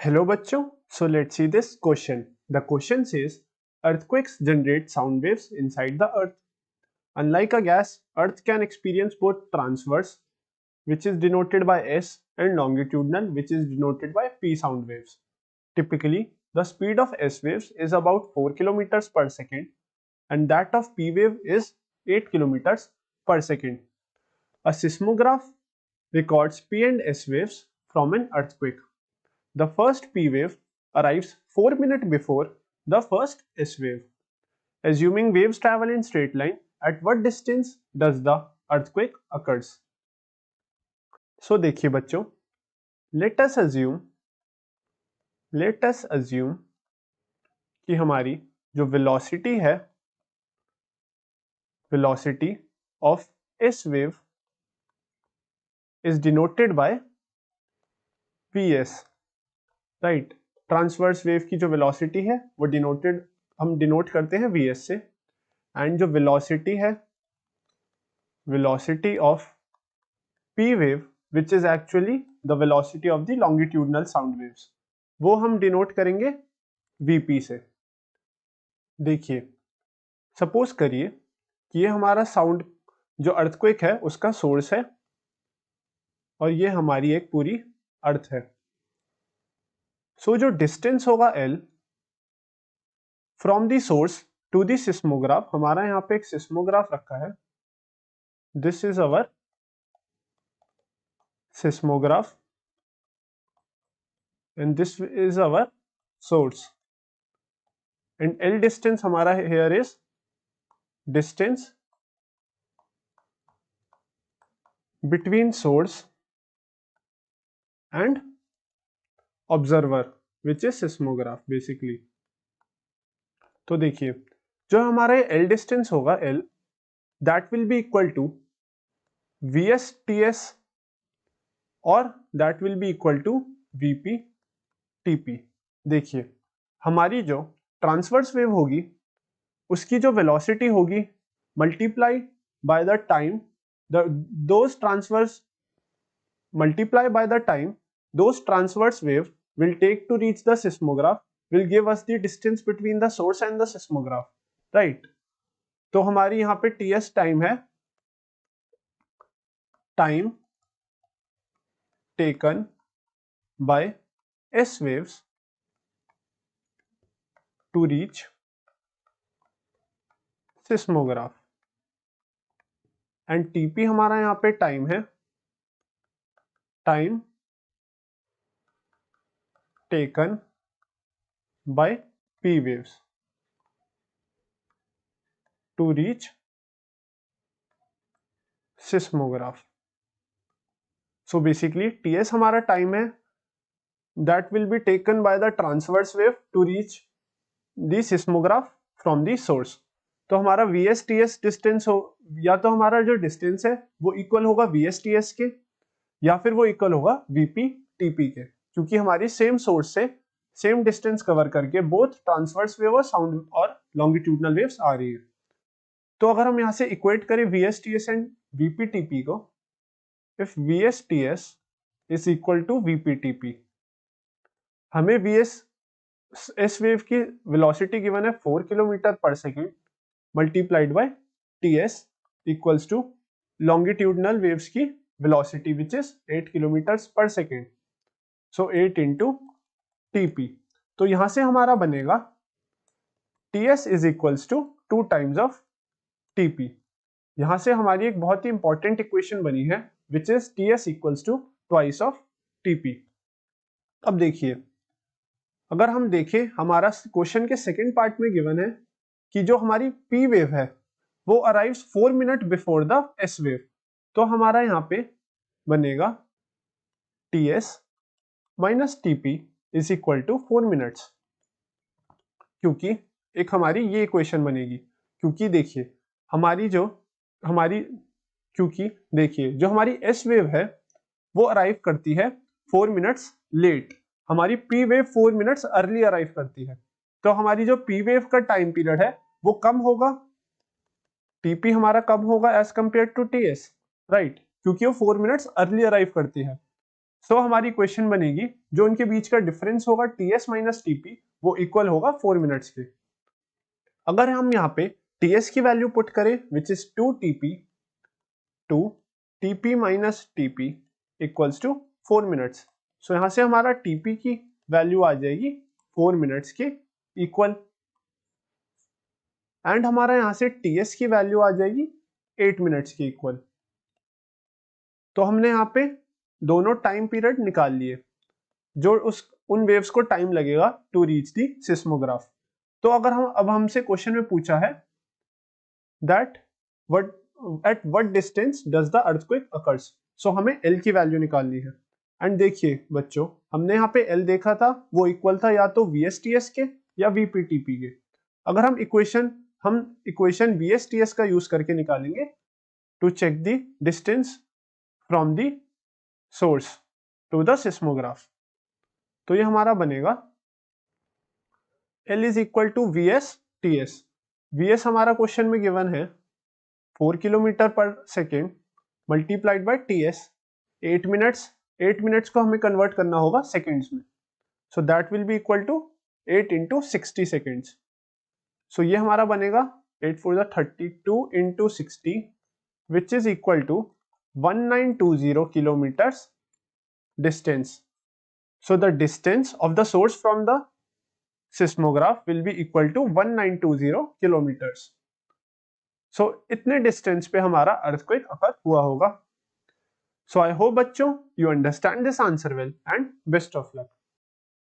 Hello बच्चों, so let's see this question. The question says earthquakes generate sound waves inside the earth. Unlike a gas, earth can experience both transverse, which is denoted by S, and longitudinal, which is denoted by P sound waves. Typically, the speed of S waves is about 4 kilometers per second and that of P wave is 8 kilometers per second. A seismograph records P and S waves from an earthquake. The first P wave arrives 4 minutes before the first S wave. Assuming waves travel in straight line, at what distance does the earthquake occurs? So देखिए बच्चों, let us assume कि हमारी जो velocity है, velocity of S wave is denoted by Vs, right? Transverse wave की जो velocity है वो हम डिनोट करते हैं Vs से, एंड जो वेलोसिटी है, velocity of P wave which is actually the velocity of the longitudinal sound waves, वो हम डिनोट करेंगे Vp से. देखिए, सपोज करिए कि ये हमारा साउंड जो अर्थक्वेक है उसका सोर्स है और ये हमारी एक पूरी अर्थ है. सो जो डिस्टेंस होगा L from the source to the seismograph, हमारा यहाँ पे एक सिस्मोग्राफ रखा है. This is our seismograph and this is our source, and L distance हमारा here is distance between source and observer which is seismograph basically. तो देखिए, जो हमारे L distance होगा L, that will be equal to Vs Ts और that will be equal to Vp Tp. देखिए, हमारी जो ट्रांसवर्स वेव होगी उसकी जो वेलोसिटी होगी multiply by the time, those transverse multiply by the time those transverse wave will take to reach the seismograph will give us the distance between the source and the seismograph, right? तो हमारी यहाँ पे Ts time है, time taken by S waves to reach seismograph, and Tp हमारा यहाँ पे time है, time taken by P waves to reach seismograph. So basically Ts हमारा टाइम है, that will be taken by the transverse wave to reach the seismograph from the source. तो हमारा Vs Ts distance हो, या तो हमारा जो डिस्टेंस है वो इक्वल होगा Vs Ts के या फिर वो इक्वल होगा Vp Tp के, क्योंकि हमारी सेम सोर्स से सेम डिस्टेंस कवर करके बोथ ट्रांसवर्स वेव और साउंड और लॉन्गिट्यूडनल वेव्स आ रही है. तो अगर हम यहाँ से इक्वेट करें Vs Ts and Vp Tp को, if Vs Ts is equal to Vp Tp, हमें Vs S वेव की वेलोसिटी गिवन है 4 kilometre per second multiplied by Ts equals to longitudinal waves की velocity which is 8 kilometre per second. So 8 into Tp. तो यहां से हमारा बनेगा Ts is equals to 2 times of Tp. यहां से हमारी एक बहुत ही इंपॉर्टेंट इक्वेशन बनी है which is Ts equals to twice of Tp. अब देखिए, अगर हम देखें हमारा क्वेश्चन के सेकंड पार्ट में गिवन है कि जो हमारी P वेव है वो arrives 4 minute before the S wave. तो हमारा यहाँ पे बनेगा Ts minus Tp is equal to 4 minutes, क्योंकि एक हमारी ये इक्वेशन बनेगी. क्योंकि देखिए जो हमारी S वेव है वो अराइव करती है 4 मिनट्स लेट, हमारी P wave 4 minutes early arrive करती है. तो हमारी जो P वेव का टाइम पीरियड है वो कम होगा, Tp हमारा कम होगा as compare to Ts, right? क्योंकि वो 4 मिनट्स अर्ली अराइव करती है. सो हमारी इक्वेशन बनेगी, जो उनके बीच का डिफरेंस होगा ts माइनस टीपी, वो इक्वल होगा 4 मिनट्स के। अगर हम यहाँ पे ts की वैल्यू पुट करें which is 2 minus TP equals to 4 minutes. So यहाँ से हमारा टीपी की वैल्यू आ जाएगी 4 मिनट्स के इक्वल, एंड हमारा यहाँ से ts की वैल्यू आ जाएगी 8 मिनट्स के इक्वल। तो हमने यहाँ पे दोनों टाइम पीरियड निकाल लिए जो उन वेव्स को टाइम लगेगा टू रीच दी सिस्मोग्राफ। तो अगर अब हमसे क्वेश्चन में पूछा है that at what distance does the earthquake occurs, so हमें एल की वैल्यू निकालनी है। एंड देखिए बच्चों, हमने यहाँ पे एल देखा था, वो इक्वल था या तो VSTS के या VPTP के। अगर हम इक्वेशन VSTS का यूज करके निकालेंगे to check the distance from the source to the seismograph, तो ये हमारा बनेगा L is equal to VSTS। VS हमारा क्वेश्चन में गिवन है 4 kilometre per second multiplied by TS 8 minutes को हमें कन्वर्ट करना होगा सेकेंड्स में, so that will be equal to 8 into 60 seconds. So ये हमारा बनेगा 8 4 32 into 60 which is equal to 1920 kilometres distance. So the distance of the source from the seismograph will be equal to 1920 kilometers. So इतने distance पे हमारा earthquake अकर हुआ होगा। So I hope बच्चों you understand this answer well and best of luck.